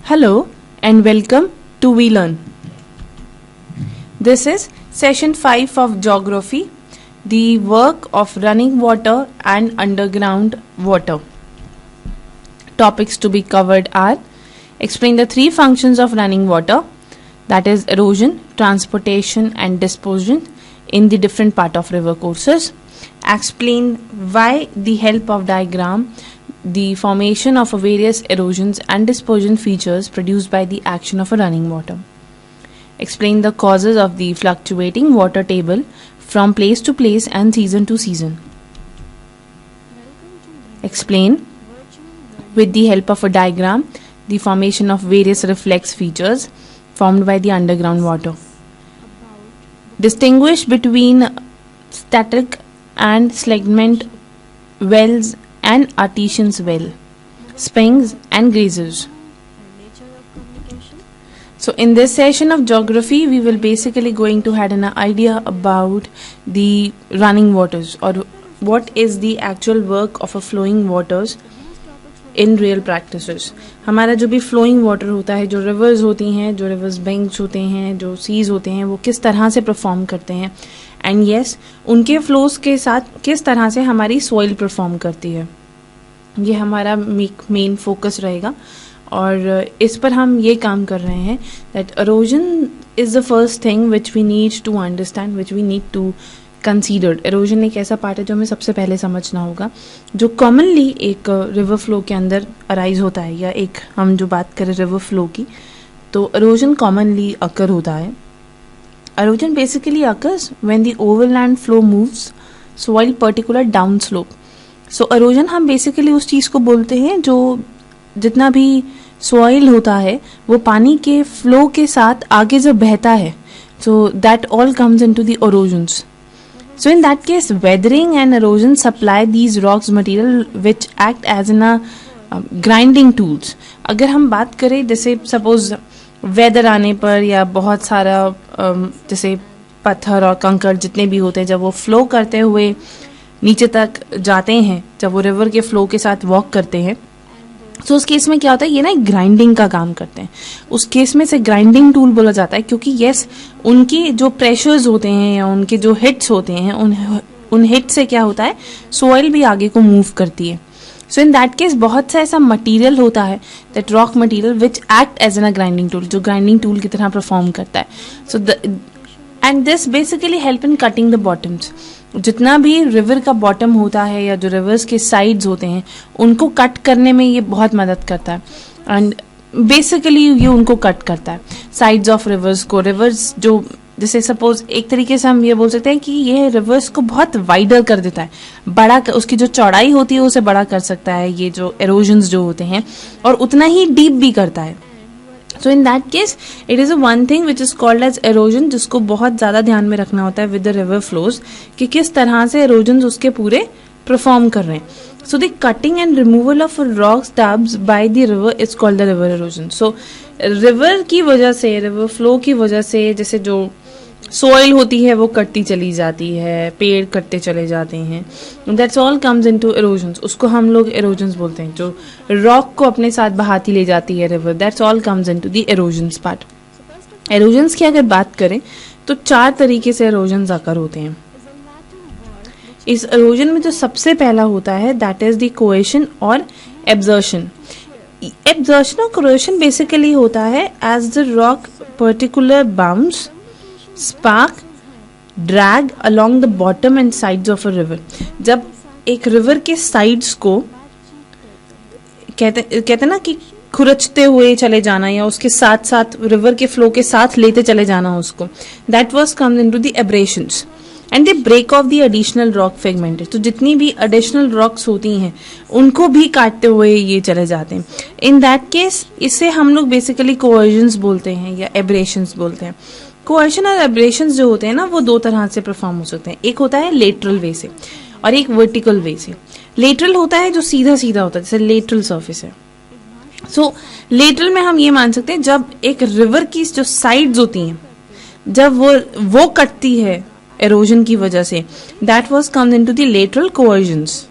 Hello and welcome to We Learn. This is session 5 of Geography, the work of running water and underground water. Topics to be covered are: explain the three functions of running water, that is erosion, transportation and disposition in the different part of river courses. Explain why the help of diagram the formation of various erosions and dispersion features produced by the action of a running water. Explain the causes of the fluctuating water table from place to place and season to season. Explain with the help of a diagram the formation of various reflex features formed by the underground water. Distinguish between static and stagnant wells and artesian well, springs and geysers. So in this session of geography, we will basically going to have an idea about the running waters or what is the actual work of a flowing waters in real practices. हमारा जो भी flowing water होता है, जो rivers होती हैं, जो rivers banks होते हैं, जो seas होते हैं, वो किस तरह से perform करते हैं, and yes, उनके flows के साथ किस तरह से हमारी soil perform करती है, ये हमारा मेन फोकस रहेगा. और इस पर हम ये काम कर रहे हैं that erosion is the first thing which we need to understand, which we need to consider. erosion एक ऐसा पार्ट है जो हमें सबसे पहले समझना होगा, जो कॉमनली एक रिवर फ्लो के अंदर अराइज होता है. या एक हम जो बात करें रिवर फ्लो की, तो erosion कॉमनली अकर होता है. erosion basically occurs when the overland flow moves soil particular down slope. So erosion हम basically उस चीज़ को बोलते हैं जो जितना भी सॉइल होता है वो पानी के फ्लो के साथ आगे जो बहता है, so that all comes into the erosions. So in that case, weathering and erosion supply these rocks material which act as in a grinding tools. अगर हम बात करें जैसे सपोज वेदर आने पर या बहुत सारा जैसे पत्थर और कंकड़ जितने भी होते हैं, जब वो फ्लो करते हुए नीचे तक जाते हैं, जब वो रिवर के फ्लो के साथ वॉक करते हैं, तो उस केस में क्या होता है, ये ना एक ग्राइंडिंग का काम करते हैं. उस केस में से ग्राइंडिंग टूल बोला जाता है क्योंकि यस उनके जो प्रेशर्स होते हैं या उनके जो हिट्स होते हैं, उन हिट से क्या होता है, सॉइल भी आगे को मूव करती है. सो इन दैट केस बहुत सा ऐसा मटेरियल होता है, that rock material which act as an a grinding tool, जो ग्राइंडिंग टूल की तरह परफॉर्म करता है. So and this basically help in cutting the bottoms. जितना भी रिवर का बॉटम होता है या जो रिवर्स के साइड्स होते हैं उनको कट करने में ये बहुत मदद करता है. एंड बेसिकली ये उनको कट करता है साइड्स ऑफ रिवर्स को. रिवर्स जो जैसे सपोज एक तरीके से हम ये बोल सकते हैं कि ये रिवर्स को बहुत वाइडर कर देता है, बड़ा उसकी जो चौड़ाई होती है उसे बड़ा कर सकता है ये जो एरोजन्स जो होते हैं, और उतना ही डीप भी करता है. So in that case, it is a one thing which is called as erosion, जिसको बहुत ज़्यादा ध्यान में रखना होता है with the river flows कि किस तरह से erosions उसके पूरे perform कर रहे हैं. So the cutting and removal of rock stubs by the river is called the river erosion. So river की वजह से, river flow की वजह से जैसे जो सोइल होती है वो कटती चली जाती है, पेड़ कटते चले जाते हैं, दैट्स ऑल कम्स इनटू एरोजन्स. उसको हम लोग एरोजन्स बोलते हैं, जो रॉक को अपने साथ बहाती ले जाती है river, that's all comes into the erosions part. Erosions की अगर बात करें तो 4 तरीके से एरोजन्स आकर होते हैं. इस एरोजन में जो सबसे पहला होता है दैट इज द कोएशन और एब्जर्शन. एब्जर्शन और कोएशन बेसिकली होता है as the rock particular bounce spark drag along the bottom and sides of a river. जब एक रिवर के साइड्स को कहते ना कि खुरचते हुए चले जाना या उसके साथ साथ रिवर के फ्लो के साथ लेते चले जाना उसको, that was comes into the abrasions and the break of the additional rock fragmented. तो जितनी भी additional rocks होती हैं उनको भी काटते हुए ये चले जाते हैं. In that case इसे हम लोग basically coercions बोलते हैं या abrasions बोलते हैं. कोएशन और एब्रेशंस जो होते हैं ना वो 2 तरह से परफॉर्म हो सकते हैं. एक होता है लेटरल वे से और एक वर्टिकल वे से. लेटरल होता है जो सीधा सीधा होता है, जैसे लेटरल सर्फेस है. सो लेटरल में हम ये मान सकते हैं जब एक रिवर की जो साइड्स होती हैं जब वो कटती है एरोजन की वजह से, that was comes into the lateral corrosions.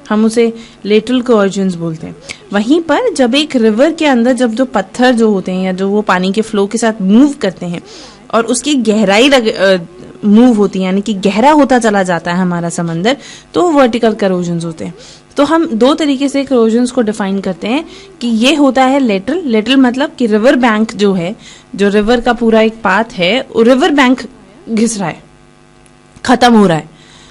हम उसे लेटरल कोअर्जन्स बोलते हैं। वहीं पर जब एक रिवर के अंदर जब जो पत्थर जो होते हैं या जो वो पानी के फ्लो के साथ मूव करते हैं और उसकी गहराई मूव होती है, यानी कि गहरा होता चला जाता है हमारा समंदर, तो वर्टिकल करोजन्स होते हैं। तो हम दो तरीके से करोजन्स को डिफाइन करते हैं कि ये होता है लेटरल मतलब कि रिवर बैंक जो है, जो रिवर का पूरा एक पाथ है, वो रिवर बैंक घिस रहा है, खत्म हो रहा है।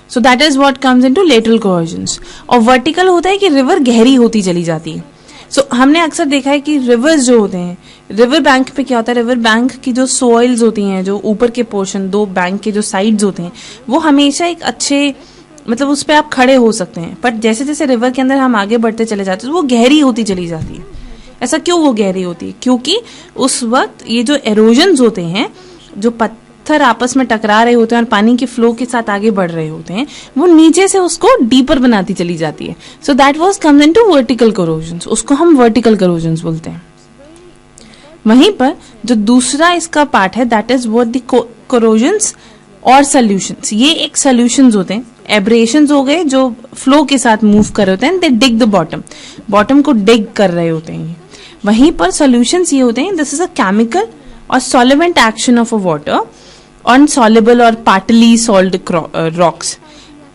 So that is what comes into lateral corrosions. और वर्टिकल होता है कि रिवर गहरी होती चली जाती है। सो हमने अक्सर देखा है कि रिवर्स जो होते हैं, रिवर बैंक पे क्या होता है, रिवर बैंक की जो सोइल्स होती हैं, जो ऊपर के पोर्शन, दो बैंक के जो साइड्स होते हैं, वो हमेशा एक अच्छे मतलब उस पर आप खड़े हो सकते हैं। बट जैसे जैसे रिवर के अंदर हम आगे बढ़ते चले जाते हैं तो वो गहरी होती चली जाती है। ऐसा क्यों वो गहरी होती है? क्योंकि उस वक्त ये जो एरोजन्स होते हैं, जो पत्थर आपस में टकरा रहे होते हैं और पानी के फ्लो के साथ आगे बढ़ रहे होते हैं, वो नीचे से उसको डीपर बनाती चली जाती है। So that was comes into vertical corrosions. उसको हम वर्टिकल करोजन्स बोलते हैं। वहीं पर जो दूसरा इसका पार्ट है, दैट इज व्हाट द करोजन्स और सॉल्यूशंस। ये एक सॉल्यूशंस होते हैं। एब्रेशंस हो गए जो फ्लो के साथ मूव कर रहे होते हैं, दे डिग द बॉटम को डिग कर रहे होते हैं। वहीं पर सॉल्यूशंस ये होते हैं, दिस इज अ केमिकल और solvent action of a water on soluble और partly salt rocks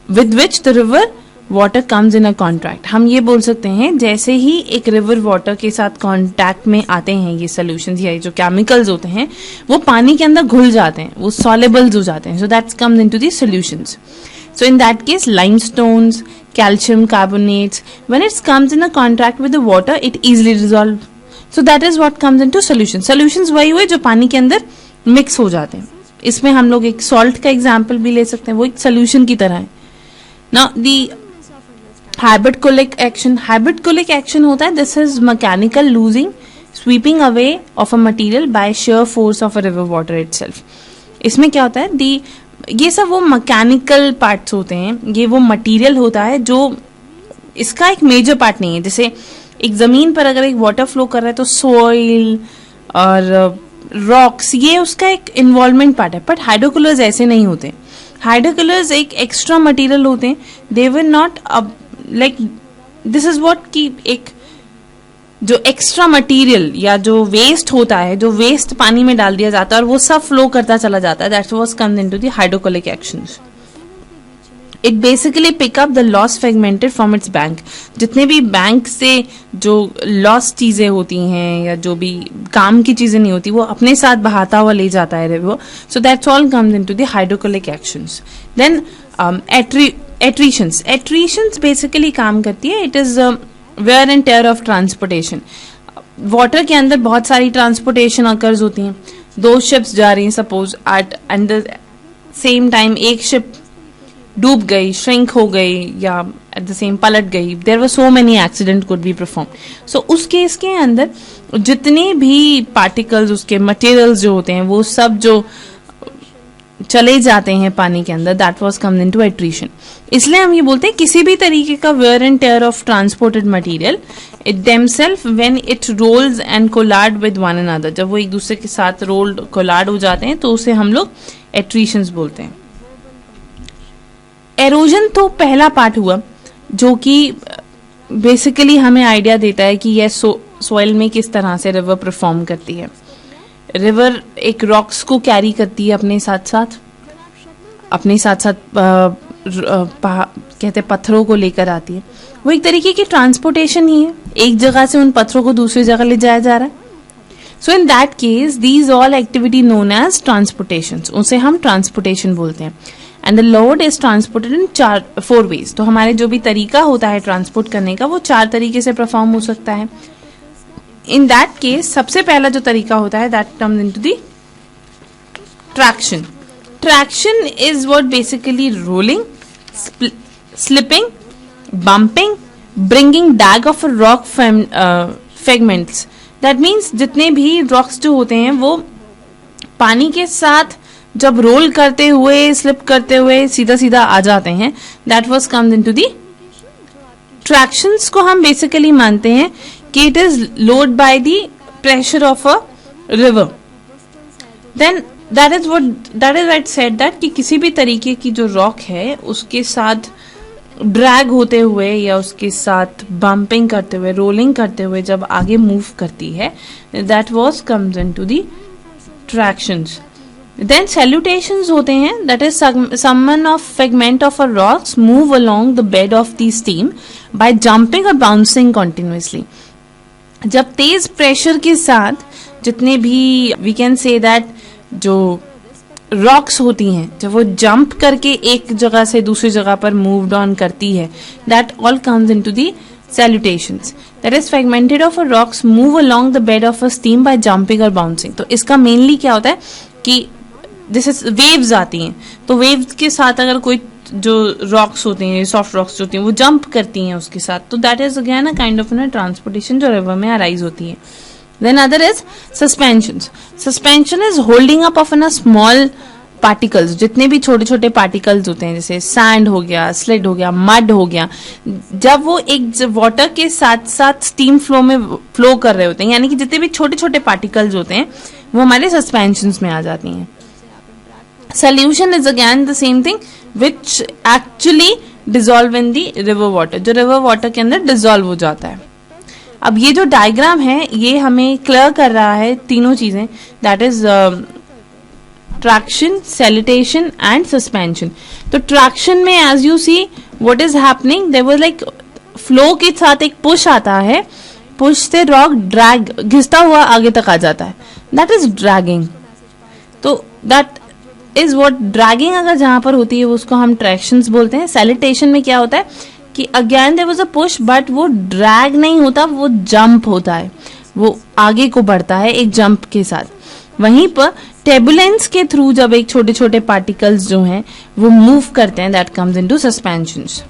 with which the river water comes in a contact. हम ये बोल सकते हैं जैसे ही एक रिवर वाटर के साथ कॉन्टैक्ट में आते हैं ये सॉल्यूशंस या जो केमिकल्स होते हैं, वो पानी के अंदर घुल जाते हैं, वो सॉल्युबल्स हो जाते हैं। So that's comes into the solutions. So in that case, limestones, calcium carbonates, when it comes in a contact with the water, it easily dissolve. So that is what comes into solution. Solutions वही हुए जो पानी के अंदर mix हो जाते हैं। इसमें हम लोग एक सॉल्ट का एग्जाम्पल भी ले सकते हैं, वो एक सोल्यूशन की तरह है। Now the hydraulic action होता है, this is mechanical losing, sweeping away of a material by sheer force of a river water itself. इसमें क्या होता है, ये सब वो मैकेनिकल पार्ट्स होते हैं, ये वो मटेरियल होता है जो इसका एक मेजर पार्ट नहीं है। जैसे एक जमीन पर अगर एक वाटर फ्लो कर रहा है तो सॉइल और रॉक्स, ये उसका एक इन्वॉल्वमेंट पार्ट है। बट हाइड्रोकूलर्स ऐसे नहीं होते। हाइड्रोकूलर्स एक एक्स्ट्रा मटेरियल होते हैं। They will not like this is what की एक जो एक्स्ट्रा मटेरियल या जो वेस्ट होता है, जो वेस्ट पानी में डाल दिया जाता है और वो सब फ्लो करता चला जाता है, that's what comes into the hydraulic actions. It basically pick up the loose fragmented from its bank. जितने भी बैंक से जो लॉस चीजें होती हैं या जो भी काम की चीजें नहीं होती, वो अपने साथ बहाता हुआ ले जाता है river. So that's all comes into the hydraulic actions. Then attritions basically काम करती है, it is wear and tear of transportation. Water के अंदर बहुत सारी ट्रांसपोर्टेशन अकर्स होती हैं। दो शिप्स जा रही हैं suppose eight the same time, एक शिप डूब गई, श्रिंक हो गई या एट द सेम पलट गई, there were so many accident could be perform. So उस केस के अंदर जितने भी पार्टिकल्स, उसके मटेरियल्स जो होते हैं, वो सब जो चले जाते हैं पानी के अंदर, that was comes into attrition. इसलिए हम ये बोलते हैं किसी भी तरीके का wear and tear of transported material, it themself when it rolls and collide with one another, जब वो एक दूसरे के साथ रोल्ड कोलार्ड हो जाते हैं तो उसे हम लोग एट्रीशंस बोलते हैं। एरोजन तो पहला पार्ट हुआ जो कि बेसिकली हमें आइडिया देता है कि यह सॉइल में किस तरह से रिवर परफॉर्म करती है। रिवर एक रॉक्स को कैरी करती है अपने साथ साथ कहते पत्थरों को लेकर आती है। वो एक तरीके की ट्रांसपोर्टेशन ही है, एक जगह से उन पत्थरों को दूसरी जगह ले जाया जा रहा है। So in that case these all activity known as transportation, उसे हम ट्रांसपोर्टेशन बोलते हैं। And the load is transported in 4 ways. तो हमारे जो भी तरीका होता है ट्रांसपोर्ट करने का, वो 4 तरीके से परफॉर्म हो सकता है। इन दैट केस सबसे पहला जो तरीका होता है, that comes into the traction. Traction is what basically rolling, slipping, bumping, bringing drag of rock fragments. That means जितने भी रॉक्स जो होते हैं वो पानी के साथ जब रोल करते हुए, स्लिप करते हुए सीधा सीधा आ जाते हैं, that was comes into the tractions को हम बेसिकली मानते हैं कि it is load by the pressure of a river. Then that is what said that कि किसी भी तरीके की जो रॉक है उसके साथ ड्रैग होते हुए या उसके साथ बम्पिंग करते हुए, रोलिंग करते हुए जब आगे मूव करती है, that was comes in to the tractions. Then salutations होते हैं, that is summon of fragment of a rocks move along the bed of the stream by jumping or bouncing continuously. जब तेज pressure के साथ जितने भी we can say that जो rocks होती हैं, जब वो जंप करके एक जगह से दूसरी जगह पर मूव ऑन करती है, that all comes into the salutations. That is fragmented of a rocks move along the bed of a stream by jumping or bouncing. तो इसका मेनली क्या होता है कि जैसे वेव्स आती हैं, तो वेव्स के साथ अगर कोई जो रॉक्स होते हैं, सॉफ्ट रॉक्स होती हैं, वो जंप करती हैं उसके साथ, तो that is again a kind of transportation जो रिवर में अराइज होती है. Then other is suspension. Suspension is holding up of an small particles, जितने भी छोटे छोटे पार्टिकल्स होते हैं, जैसे सैंड हो गया, स्लिड हो गया, मड हो गया, जब वो एक वाटर के साथ साथ स्टीम फ्लो में फ्लो कर रहे होते हैं, यानी कि जितने भी छोटे छोटे पार्टिकल्स होते हैं वो हमारे सस्पेंशन में आ जाती हैं. Solution is again the same thing which actually dissolve in the river water, जो river water के अंदर dissolve हो जाता है. अब ये जो डायग्राम है ये हमें क्लियर कर रहा है तीनों चीजें, that is traction, salutation and suspension. तो traction में as you see what is happening, there was like flow के साथ एक push आता है, push से rock drag घिसता हुआ आगे तक आ जाता है, that is dragging. तो that इज वॉट ड्रैगिंग अगर जहां पर होती है उसको हम ट्रैक्शंस बोलते हैं. सैल्यूटेशन में क्या होता है कि again there was a push, but वो ड्रैग नहीं होता, वो जंप होता है, वो आगे को बढ़ता है एक जंप के साथ. वहीं पर टर्बुलेंस के थ्रू जब एक छोटे छोटे पार्टिकल्स जो हैं वो मूव करते हैं, that comes into suspensions.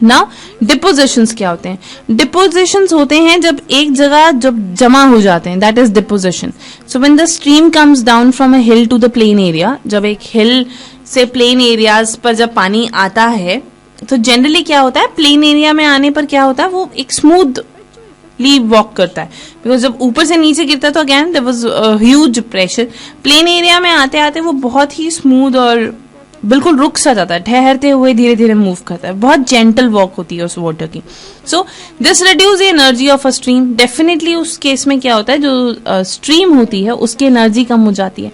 Now depositions क्या होते हैं? डिपोजिशंस होते हैं जब एक जगह जब जमा हो जाते हैं, that is deposition. So when the stream comes down from a hill to the plain area, जब एक हिल से प्लेन एरियाज पर जब पानी आता है, तो जनरली क्या होता है, प्लेन एरिया में आने पर क्या होता है, वो एक स्मूथली वॉक करता है, बिकॉज जब ऊपर से नीचे गिरता है तो again there was huge pressure. Plain area में आते आते वो बहुत ही स्मूथ और बिल्कुल रुक सा जाता है, ठहरते हुए धीरे धीरे मूव करता है, बहुत जेंटल वॉक होती है उस वाटर की. So this reduce the energy of a stream. Definitely उस केस में क्या होता है, जो स्ट्रीम होती है उसकी एनर्जी कम हो जाती है.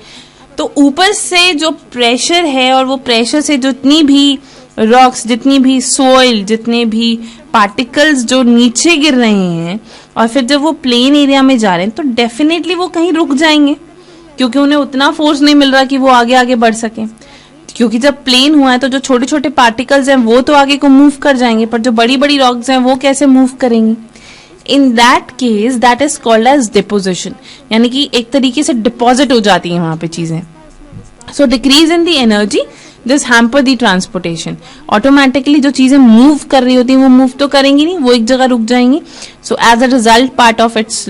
तो ऊपर से जो प्रेशर है और वो प्रेशर से जितनी भी रॉक्स, जितनी भी सोइल, जितने भी पार्टिकल्स जो नीचे गिर रहे हैं और फिर जब वो प्लेन एरिया में जा रहे हैं, तो डेफिनेटली वो कहीं रुक जाएंगे, क्योंकि उन्हें उतना फोर्स नहीं मिल रहा कि वो आगे आगे बढ़ सके. क्योंकि जब प्लेन हुआ है तो जो छोटे छोटे पार्टिकल्स हैं वो तो आगे को मूव कर जाएंगे, पर जो बड़ी बड़ी रॉक्स हैं वो कैसे मूव करेंगी? In that case that is called as deposition, यानी कि एक तरीके से डिपॉजिट हो जाती है वहां पे चीजें. So decrease in the energy, this hamper the transportation. Automatically जो चीजें मूव कर रही होती हैं वो मूव तो करेंगी नहीं, वो एक जगह रुक जाएंगी. So as a result part of its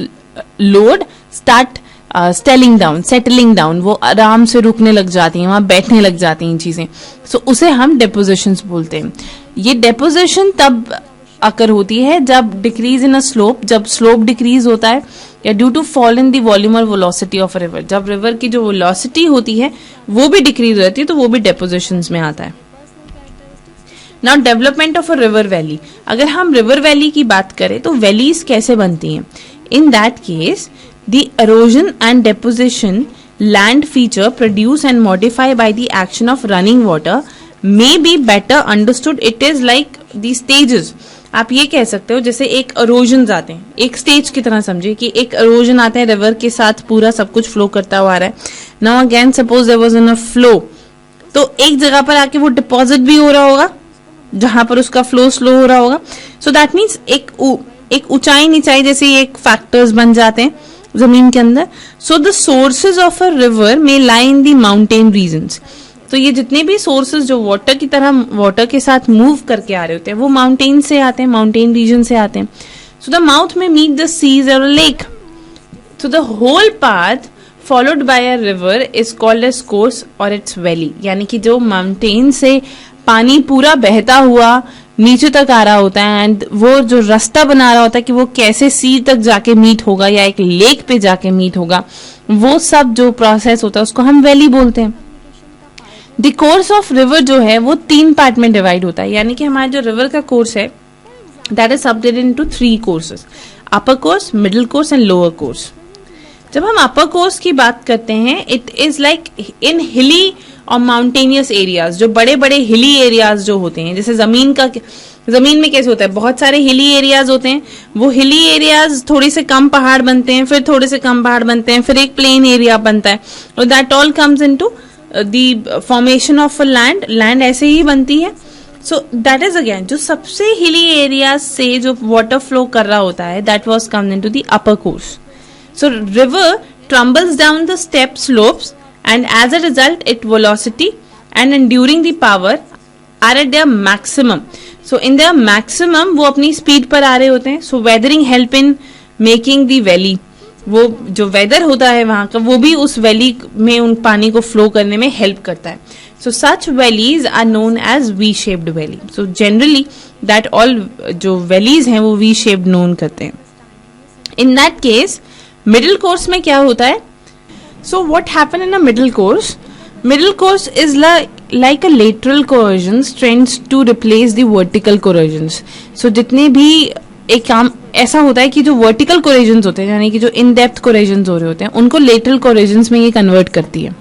load start settling down, वो आराम से रुकने लग जाती हैं, वहां बैठने लग जाती हैं चीजें. सो उसे हम डिपोजिशंस बोलते हैं. ये डिपोजिशन तब अकर होती है जब डिक्रीज इन अ स्लोप, जब स्लोप डिक्रीज होता है, या due to fall in the volume और वेलोसिटी ऑफ रिवर, जब रिवर की जो वेलोसिटी होती है वो भी डिक्रीज हो जाती है, तो वो भी डिपोजिशंस में आता है. Now development of a river valley. अगर हम रिवर वैली की बात करें तो वैलीज कैसे बनती हैं? इन that case the erosion and deposition land feature produced and modified by the action of running water may be better understood. It is like the stages. आप ये कह सकते हो जैसे एक erosion आते हैं, एक स्टेज की तरह समझिए कि एक erosion आते हैं, रिवर के साथ पूरा सब कुछ फ्लो करता हुआ आ रहा है. Now again suppose there was enough flow, तो एक जगह पर आके वो डिपॉजिट भी हो रहा होगा जहां पर उसका फ्लो स्लो हो रहा होगा. सो दैट मीन्स एक ऊंचाई नीचाई जैसे एक फैक्टर्स बन जाते हैं जमीन के अंदर. So the sources of a river में लाई इन द माउंटेन रीजन्स. तो ये जितने भी सोर्सेज जो वाटर की तरह वाटर के साथ मूव करके आ रहे होते हैं वो माउंटेन से आते हैं, माउंटेन रीजन से आते हैं. सो द माउथ में मीट द सीज और lake. So the whole path followed by a river is called as course और इट्स वैली. यानी कि जो माउंटेन से पानी पूरा बहता हुआ नीचे तक आ रहा होता है, एंड वो जो रास्ता बना रहा होता है कि वो कैसे सी तक जाके मीट होगा या एक लेक पे जाके मीट होगा, वो सब जो प्रोसेस होता है उसको हम वैली बोलते हैं. द कोर्स ऑफ रिवर जो है वो 3 पार्ट में डिवाइड होता है, यानी कि हमारा जो रिवर का कोर्स है that is subdivided into 3 courses, upper course, middle course and lower course. जब हम अपर कोर्स की बात करते हैं, इट इज लाइक इन हिली और माउंटेनियस एरियाज, जो बड़े बड़े हिली एरियाज जो होते हैं, जैसे जमीन में कैसे होता है, बहुत सारे हिली एरियाज होते हैं, वो हिली एरियाज थोड़े से कम पहाड़ बनते हैं, फिर थोड़े से कम पहाड़ बनते हैं, फिर एक प्लेन एरिया बनता है, और that all comes into the formation of a land ऐसे ही बनती है. सो दैट इज अगेन जो सबसे हिली एरियाज से जो वाटर फ्लो कर रहा होता है, that was come into the upper course. So river tumbles down the steep slopes and as a result its velocity and enduring the power are at their maximum. So in their maximum वो अपनी speed पर आ रहे होते हैं. So weathering help in making the valley. वो जो weather होता है वहाँ का वो भी उस valley में उन पानी को flow करने में help करता है. So such valleys are known as V-shaped valley. So generally that all जो valleys हैं वो V-shaped known करते हैं. In that case middle course में क्या होता है? So what happen in a middle course? Middle course is like a lateral corrosion tends to replace the vertical corrosions. So जितने भी एक काम ऐसा होता है कि जो वर्टिकल कोरोजन्स होते हैं, यानी कि जो इन डेप्थ कोरोजन्स हो रहे होते हैं, उनको लेटरल कोरोजन्स में ये कन्वर्ट करती है.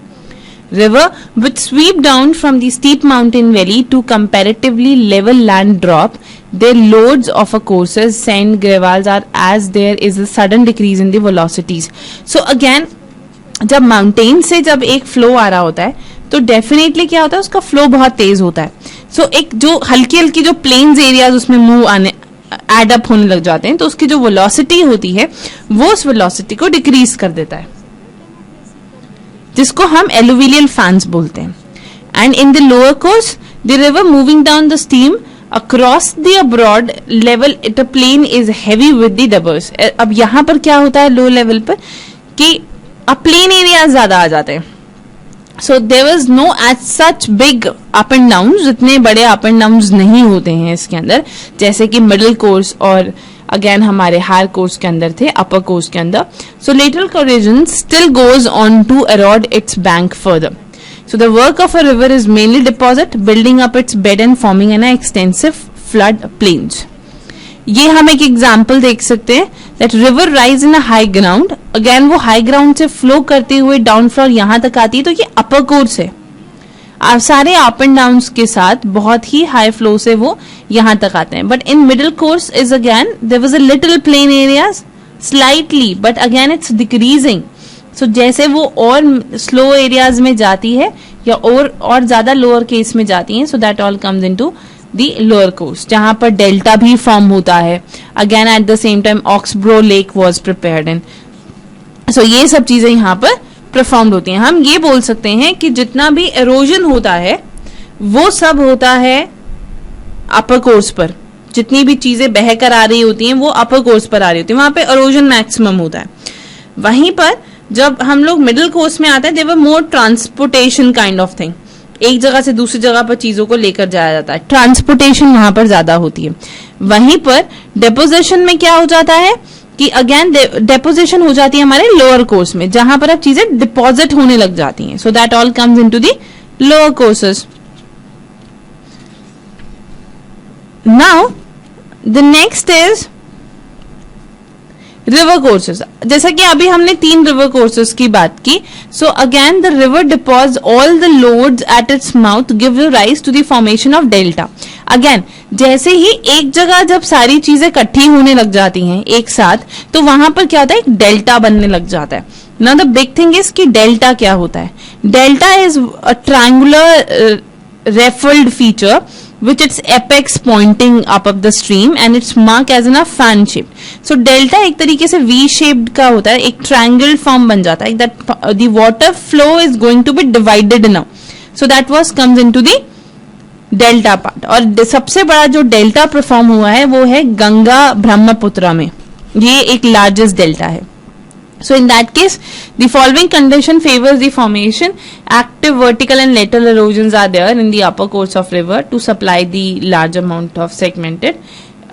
River which sweep down from the steep mountain valley to comparatively level land drop their loads of a courses sand gravels are as there is a sudden decrease in the velocities. So again जब mountain से जब एक flow आ रहा होता है तो definitely क्या होता है, उसका फ्लो बहुत तेज होता है. सो एक जो हल्की हल्की जो प्लेन्स एरियाज उसमें मूव आने एड अप होने लग जाते हैं, तो उसकी जो वेलोसिटी होती है वो उस वेलोसिटी को डिक्रीज कर देता है, जिसको हम एलुवियल फैंस बोलते हैं. And in the lower course the river moving down the stream across the broad level it a plain is heavy with the debris. अब यहाँ पर क्या होता है लो लेवल पर कि अब प्लेन एरिया ज्यादा आ जाते हैं. So there was no as such big up and down, इतने बड़े अप एंड डाउन नहीं होते हैं इसके अंदर, जैसे कि मिडिल कोर्स और अगेन हमारे हायर कोर्स के अंदर थे, अपर कोर्स के अंदर. So lateral corrosion still goes on to erode its bank further. So the work of a river is mainly deposit, building up its bed and forming an extensive flood plains. ये हम एक example देख सकते हैं that river rise in a high ground. Again वो high ground से flow करते हुए डाउन फ्लोर यहां तक आती है, तो ये अपर कोर्स है. सारे अप एंड डाउन के साथ बहुत ही हाई फ्लो से वो यहां तक आते हैं. But in middle course is again there was a little plain area slightly, but again it's decreasing. So जैसे वो और स्लो एरियाज में जाती है या और ज्यादा लोअर केस में जाती है, so that all comes into the lower course, जहां पर डेल्टा भी फॉर्म होता है. Again at the same time oxbow lake was prepared in. So ये सब चीजें यहाँ पर परफॉर्म होती हैं. हम ये बोल सकते हैं कि जितना भी एरोजन होता है वो सब होता है अपर कोर्स पर. जितनी भी चीजें बह कर आ रही होती हैं वो अपर कोर्स पर आ रही होती है, वहां पे एरोजन मैक्सिमम होता है. वहीं पर जब हम लोग मिडिल कोर्स में आते हैं, there were more transportation kind of thing. एक जगह से दूसरी जगह पर चीजों को लेकर जाया जाता है, ट्रांसपोर्टेशन वहां पर ज्यादा होती है. वहीं पर डेपोजिशन में क्या हो जाता है कि अगेन डेपोजिशन हो जाती है हमारे लोअर कोर्स में, जहां पर अब चीजें डिपॉजिट होने लग जाती हैं. सो that all comes into the lower courses. Now the next is river courses. जैसा कि अभी हमने 3 रिवर कोर्सेस की बात की. So again the river deposit all the loads at its mouth give rise to the formation of delta. Again जैसे ही एक जगह जब सारी चीजें इकट्ठी होने लग जाती हैं एक साथ, तो वहां पर क्या होता है, एक डेल्टा बनने लग जाता है. Now the big thing is कि डेल्टा क्या होता है. डेल्टा इज अ ट्रायंगुलर रेफल्ड feature with its apex pointing up the stream and its mark as in a fan shape. So delta एक तरीके से V shaped का होता है, एक triangle form बन जाता है. That the water flow is going to be divided now. So that was comes into the delta part. और सबसे बड़ा जो डेल्टा परफॉर्म हुआ है वो है गंगा ब्रह्मपुत्र में. ये एक लार्जेस्ट डेल्टा है. So in that case, the following condition favors the formation. Active vertical and lateral erosions are there in the upper course of river to supply the large amount of segmented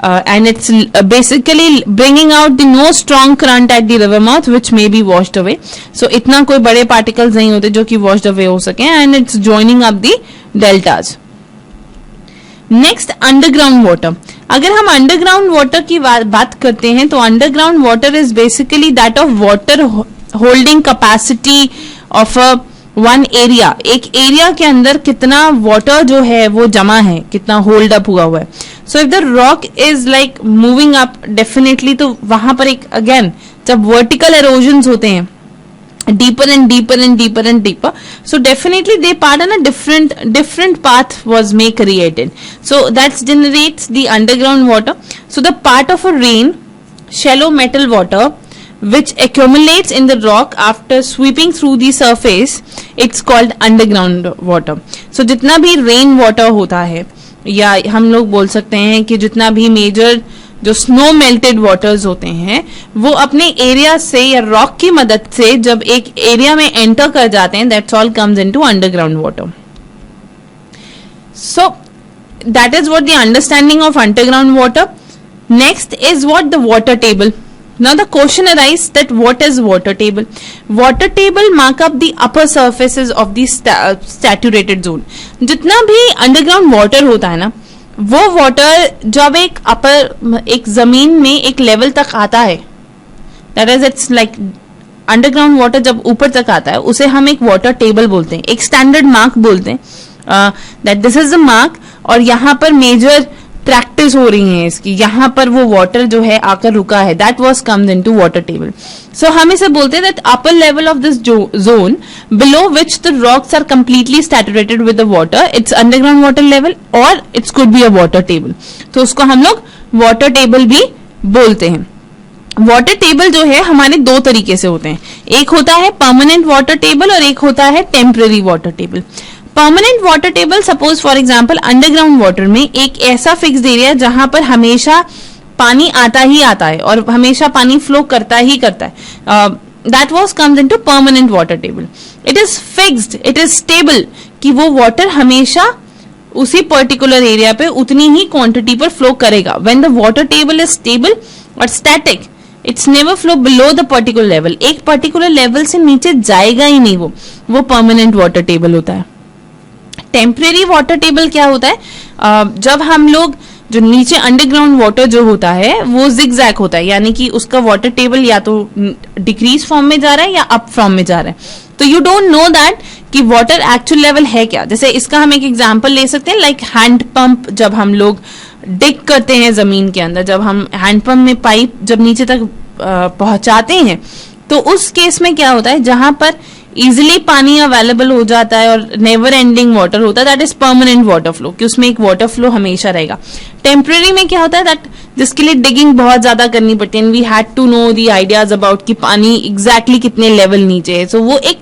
and it's basically bringing out the no strong current at the river mouth which may be washed away. So इतना कोई बड़े particles नहीं होते जो कि washed away हो सके, and it's joining up the deltas. Next underground water. अगर हम अंडरग्राउंड वाटर की बात करते हैं तो underground water is basically that of water holding capacity of a one area. एक एरिया के अंदर कितना वाटर जो है वो जमा है, कितना होल्ड अप हुआ हुआ है. So if the rock is like moving up definitely, तो वहां पर एक अगेन जब वर्टिकल एरोजन्स होते हैं deeper and deeper and deeper and deeper, so definitely they pardon a different path was may created, so that generates the underground water. So the part of a rain, shallow metal water which accumulates in the rock after sweeping through the surface, it's called underground water. So जितना भी rain water होता है, या हम लोग बोल सकते हैं कि जितना भी मेजर जो स्नो मेल्टेड वाटर्स होते हैं वो अपने एरिया से या रॉक की मदद से जब एक एरिया में एंटर कर जाते हैं, that's all comes into underground water. So that is what the understanding of underground water. Next is what the water table. Now the question arises that what is water table? Water table mark up the upper surfaces of the saturated zone. जितना भी underground water होता है ना, वो water जब एक अपर एक जमीन में एक लेवल तक आता है, that is it's like underground water जब ऊपर तक आता है उसे हम एक वाटर टेबल बोलते हैं, एक स्टैंडर्ड मार्क बोलते हैं, that this is the mark. और यहाँ पर मेजर प्रैक्टिस हो रही है इसकी, यहाँ पर वो वाटर जो है आकर रुका है, that was comes into water table. So हम इसे बोलते हैं that upper level of this zone below which the rocks are completely saturated with the water, it's underground water level और it's could be a water table. तो उसको हम लोग water table भी बोलते हैं. वाटर टेबल जो है हमारे दो तरीके से होते हैं, एक होता है परमानेंट वाटर टेबल और एक होता है temporary water table. Permanent water table, suppose for example underground water में एक ऐसा फिक्स्ड एरिया जहां पर हमेशा पानी आता ही आता है और हमेशा पानी फ्लो करता ही करता है, that was comes into permanent water table. It is fixed, it is stable, कि वो वाटर हमेशा उसी पर्टिकुलर एरिया पे उतनी ही क्वांटिटी पर फ्लो करेगा. When the water table is stable और static, it's never flow below the particular level. एक पर्टिकुलर लेवल से नीचे जाएगा ही नहीं, वो परमानेंट वाटर टेबल होता है. टेम्परेरी वाटर टेबल क्या होता है, जब हम लोग जो नीचे अंडरग्राउंड वाटर जो होता है वो जिगजैग होता है, यानी कि उसका वाटर टेबल या तो डिक्रीज फॉर्म में जा रहा है या अप फॉर्म में जा रहा है, तो यू डोंट नो दैट कि वाटर एक्चुअल लेवल है क्या. जैसे इसका हम एक एग्जांपल ले सकते हैं, लाइक हैंड पंप. जब हम लोग डिग करते हैं जमीन के अंदर, जब हम हैंड पंप में पाइप जब नीचे तक पहुंचाते हैं, तो उस केस में क्या होता है, जहां पर इजिली पानी अवेलेबल हो जाता है और नेवर एंडिंग वाटर होता है, that is permanent water flow, कि उसमें एक वाटर फ्लो हमेशा रहेगा. टेम्पररी में क्या होता है, दैट जिसके लिए डिगिंग बहुत ज्यादा करनी पड़ती है, we had to know the ideas about कि पानी एग्जैक्टली कितने लेवल नीचे है, सो वो एक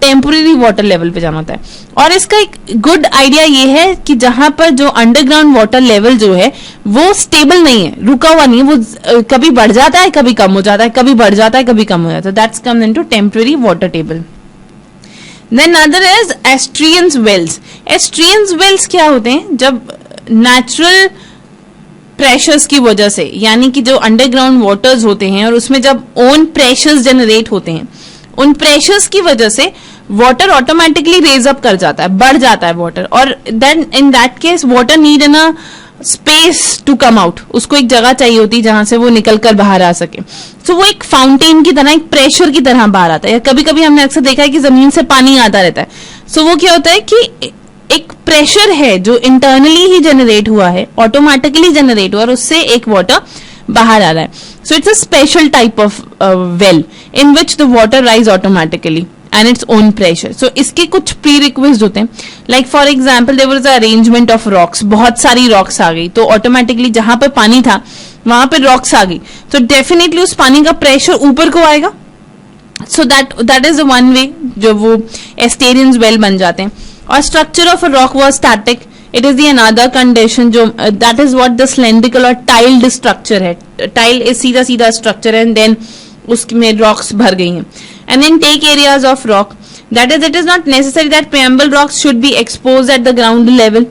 टेम्पररी वाटर लेवल पे जाना होता है. और इसका एक गुड आइडिया ये है कि जहां पर जो अंडरग्राउंड वाटर लेवल जो है वो स्टेबल नहीं है, रुका हुआ नहीं है, वो कभी बढ़ जाता है, कभी कम हो जाता है, कभी बढ़ जाता है, कभी कम हो जाता है, that's comes into temporary water table. Then other is estuarian wells. Estuarian wells क्या होते हैं, जब नेचुरल प्रेशर्स की वजह से, यानी कि जो अंडरग्राउंड वाटर्स होते हैं और उसमें जब ओन प्रेशर्स जनरेट होते हैं, उन प्रेशर्स की वजह से वाटर ऑटोमेटिकली रेज अप कर जाता है, बढ़ जाता है वाटर, और then in that case water need an a space to come out. उसको एक जगह चाहिए होती है जहां से वो निकल कर बाहर आ सके. सो वो एक फाउंटेन की तरह, एक प्रेशर की तरह बाहर आता है. या कभी कभी हमने अक्सर देखा है कि जमीन से पानी आता रहता है. सो वो क्या होता है कि एक प्रेशर है जो इंटरनली ही जनरेट हुआ है, ऑटोमेटिकली जनरेट हुआ, और उससे एक वाटर बाहर आ रहा है. So it's a special type of well in which the water rise automatically and its own pressure. So इसके कुछ प्री-रिक्विजिट होते हैं, like for example there was an arrangement of rocks. बहुत सारी rocks आ गई, तो ऑटोमेटिकली जहां पर पानी था वहां पर rocks आ गई, तो डेफिनेटली उस पानी का प्रेशर ऊपर को आएगा. So that is the one way जो वो estuarian well बन जाते हैं. और structure of a rock was static. It is the another condition जो that is what the cylindrical और tiled structure है. Tile is सीधा सीधा structure and then उसमें rocks भर गई हैं. And then take areas of rock, that is, it is not necessary that permeable rocks should be exposed at the ground level.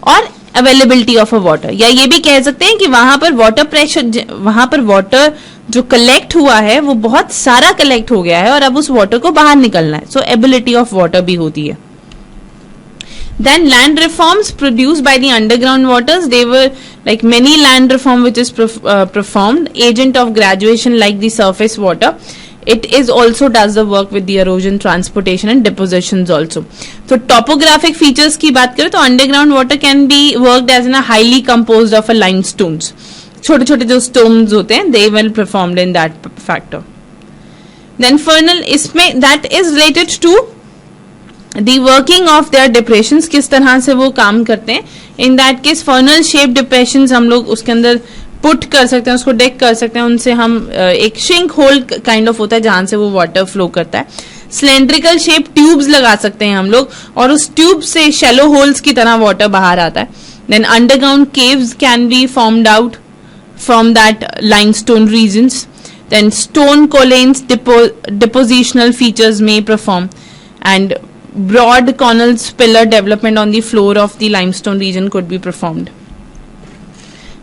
और availability of a water, या ये भी कह सकते हैं कि वहां पर वाटर प्रेशर, वहां पर वाटर जो कलेक्ट हुआ है वो बहुत सारा कलेक्ट हो गया है और अब उस वाटर को बाहर निकलना है, सो एबिलिटी ऑफ वाटर भी होती है. Then land reforms produced by the underground waters, they were like many land reform which is performed, agent of graduation like the surface water. It is also does the work with the erosion, transportation and depositions also. So topographic features की बात करें तो underground water can be worked as in a highly composed of a limestones. छोटे छोटे जो stones होते हैं they well performed in that factor. Then funnel, इसमें that is related to the working of their depressions, किस तरह से वो काम करते हैं. In that case funnel shaped depressions हम लोग उसके अंदर पुट कर सकते हैं, उसको डेक कर सकते हैं, उनसे हम एक शिंक होल काइंड ऑफ होता है जहां से वो वाटर फ्लो करता है. सिलेंड्रिकल शेप ट्यूब्स लगा सकते हैं हम लोग और उस ट्यूब से शैलो होल्स की तरह वाटर बाहर आता है. Then underground caves can be formed out from that limestone regions. Then stone columns depositional features may perform, and broad conal pillar development on the floor of the limestone region could be performed.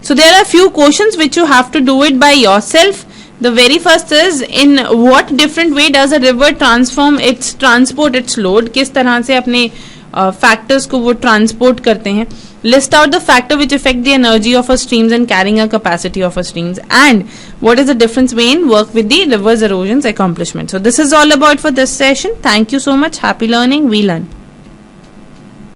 So there are few questions which you have to do it by yourself. The very first is, in what different way does a river transport its load, किस तरह से अपने factors को वो transport करते हैं. List out the factor which affect the energy of a streams and carrying a capacity of a streams, and what is the difference between work with the rivers erosions accomplishment. So this is all about for this session. Thank you so much. Happy learning. We learn.